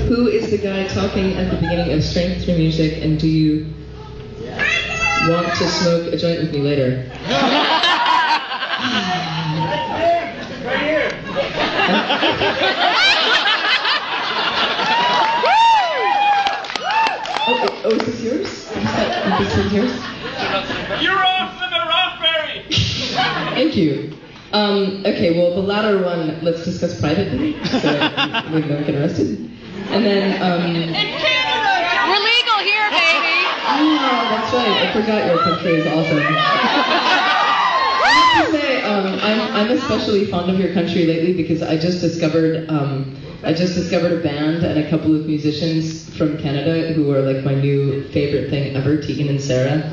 Who is the guy talking at the beginning of Strength Through Music, and do you want to smoke a joint with me later? Right here. Oh, is this yours? Is this one yours? You're off, Limit Rothberry! Thank you. Okay, well, the latter one, let's discuss privately, so we don't get arrested. And then, In Canada! We're legal here, baby! Oh, that's right. I forgot your country is awesome. I have to say, I'm especially fond of your country lately because I just discovered a band and a couple of musicians from Canada who are like my new favorite thing ever, Tegan and Sarah.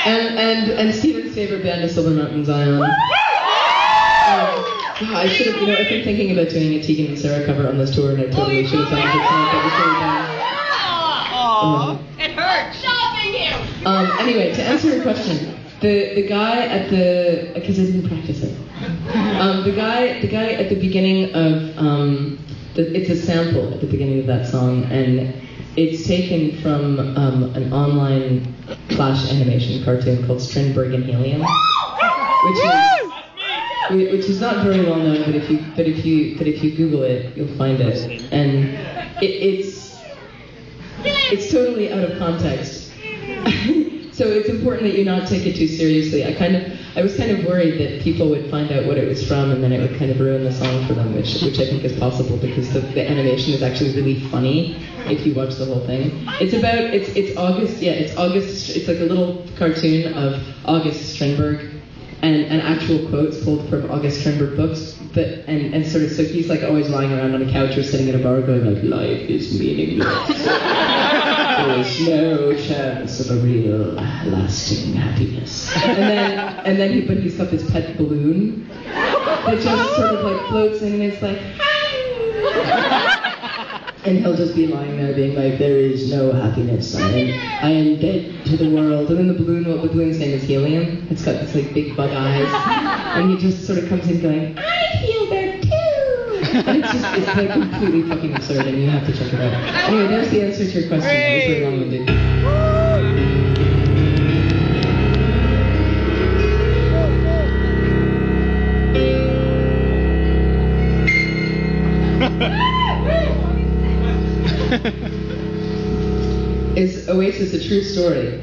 And Steven's favorite band is Silver Mountain Zion. I should have, I've been thinking about doing a Tegan and Sarah cover on this tour, and I totally should have done it. It hurts. Stopping him. Anyway, to answer your question, the guy at the, because I didn't practice it. The guy at the beginning of it's a sample at the beginning of that song, and it's taken from an online Flash animation cartoon called Strindberg and Helium, which is not very well known, but if you Google it, you'll find it, and it's totally out of context. So it's important that you not take it too seriously. I was kind of worried that people would find out what it was from, and then it would kind of ruin the song for them, which I think is possible because the animation is actually really funny if you watch the whole thing. It's August. Yeah, it's August. It's like a little cartoon of August Strindberg, and actual quotes pulled from August Strindberg books. But and sort of, so he's like always lying around on a couch or sitting at a bar going like, life is meaningless. There's no chance of a real lasting happiness. And then he's got this pet balloon that just sort of like floats in, and it's like, and he'll just be lying there being like, there is no happiness. I am dead to the world. And then the balloon's name is Helium. It's got this like big bug eyes, and he just sort of comes in going, I feel there too. And it's like completely fucking absurd, and you have to check it out. Anyway, there's the answer to your question. That was very long-winded. Is Oasis a true story?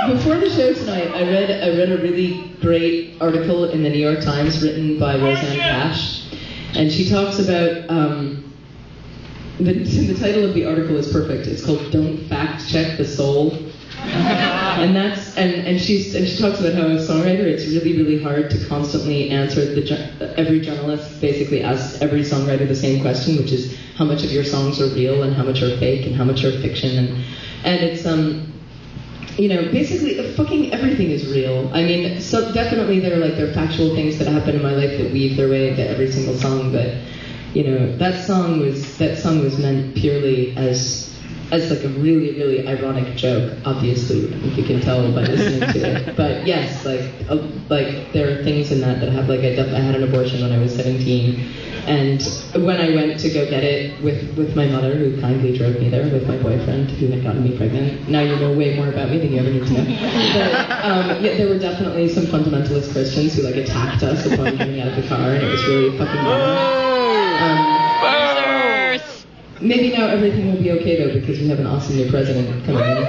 Before the show tonight, I read a really great article in the New York Times written by Roseanne Cash, and she talks about the title of the article is perfect. It's called "Don't Fact Check the Soul," and she talks about how a songwriter, it's really, really hard to constantly answer every journalist basically asks every songwriter the same question, which is how much of your songs are real and how much are fake and how much are fiction, and it's basically fucking everything is real. I mean, so definitely there are factual things that happen in my life that weave their way into every single song, but that song was meant purely as like a really, really ironic joke, obviously, if you can tell by listening to it. But yes, like there are things in that have like, I had an abortion when I was 17, and when I went to go get it with my mother, who kindly drove me there with my boyfriend, who had gotten me pregnant. Now you know way more about me than you ever need to know. But there were definitely some fundamentalist Christians who like attacked us upon getting out of the car, and it was really fucking bad. Maybe now everything will be okay though, because we have an awesome new president coming in.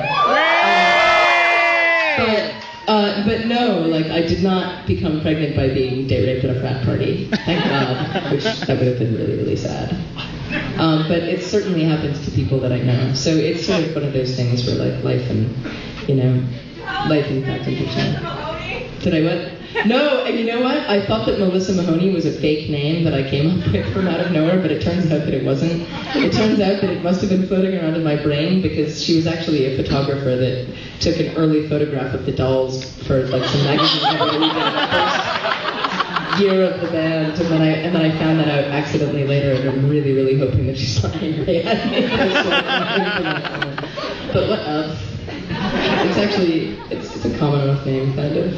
But no, like I did not become pregnant by being date raped at a frat party. Thank God, which that would have been really, really sad. But it certainly happens to people that I know. So it's sort of one of those things where like life and fact and fiction. Did I what? No, and you know what? I thought that Melissa Mahoney was a fake name that I came up with from out of nowhere, but it turns out that it wasn't. It turns out that it must have been floating around in my brain because she was actually a photographer that took an early photograph of the dolls for like some magazine cover we did the first year of the band, and then I found that out accidentally later, and I'm really, really hoping that she's not angry at me. But what else? It's a common enough name, kind of.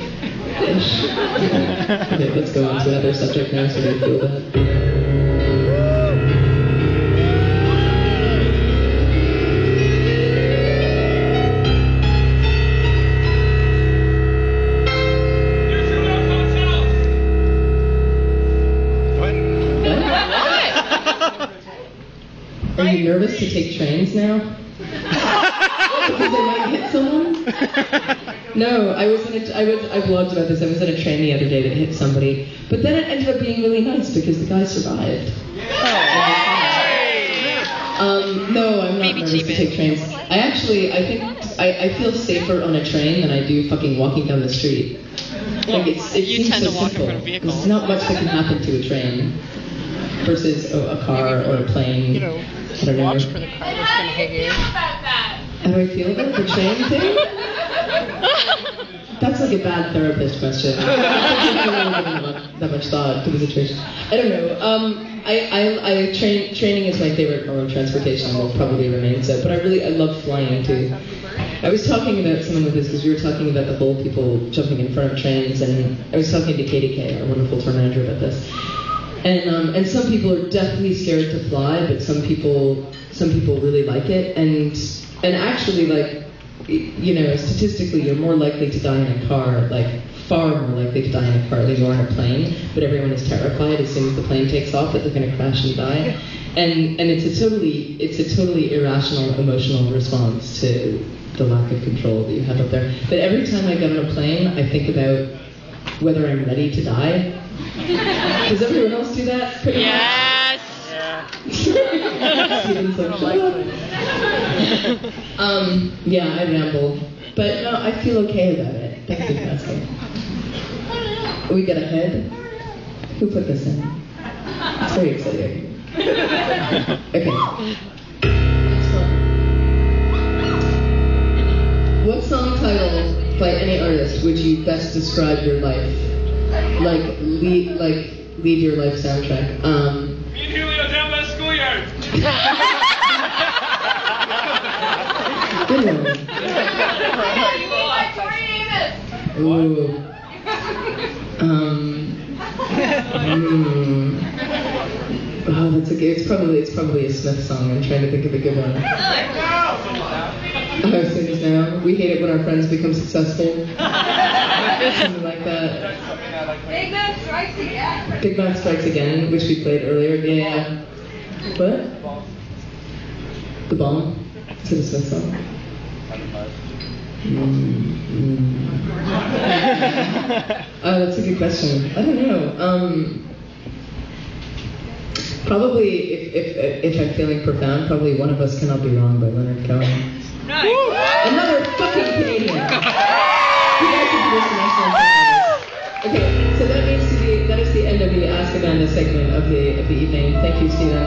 Ish. Okay, let's go on to another subject now so they feel that. Are you nervous to take trains now? Because they might hit someone? No, I blogged about this. I was on a train the other day that hit somebody, but then it ended up being really nice because the guy survived. No, I'm not nervous to take trains. I feel safer on a train than I do fucking walking down the street. Like it seems so simple. There's not much that can happen to a train versus a car or a plane. I don't know. Watch for the car that's gonna hit you. How do I feel about the train thing? That's like a bad therapist question. I don't give that much thought to the situation. I don't know. Training is my favorite form of transportation and will probably remain so. But I love flying too. I was talking about something with this because we were talking about the whole people jumping in front of trains, and I was talking to Katie Kay, our wonderful tour manager, about this. And some people are deathly scared to fly, but some people really like it. And actually, like, statistically, you're more likely to die in a car, like far more likely to die in a car than you are in a plane. But everyone is terrified as soon as the plane takes off that they're going to crash and die. And it's a totally irrational emotional response to the lack of control that you have up there. But every time I get on a plane, I think about whether I'm ready to die. Does everyone else do that? Pretty Yes. Steven's like, shut up. Yeah, I ramble. But no, I feel okay about it. Thank you for asking. We got ahead. Who put this in? It's very exciting. Okay. What song title by any artist would you best describe your life? Like lead your life soundtrack. Me and Julio down by the schoolyard. Good one. Ooh. Oh, that's a good. It's probably a Smith song. I'm trying to think of a good one. Oh, Sing Us Now. We hate it when our friends become successful. Something like that. Big Man Strikes Again. Big Man Strikes Again, which we played earlier. Yeah. What? The Bomb? Is it a Smith song? Oh, that's a good question. I don't know. Probably, if I'm feeling profound, probably One of Us Cannot Be Wrong by Leonard Cohen. Nice. Another fucking Canadian. You guys should do this national anthem. Okay, so that is the end of the Ask Amanda segment of the evening. Thank you, Stephen.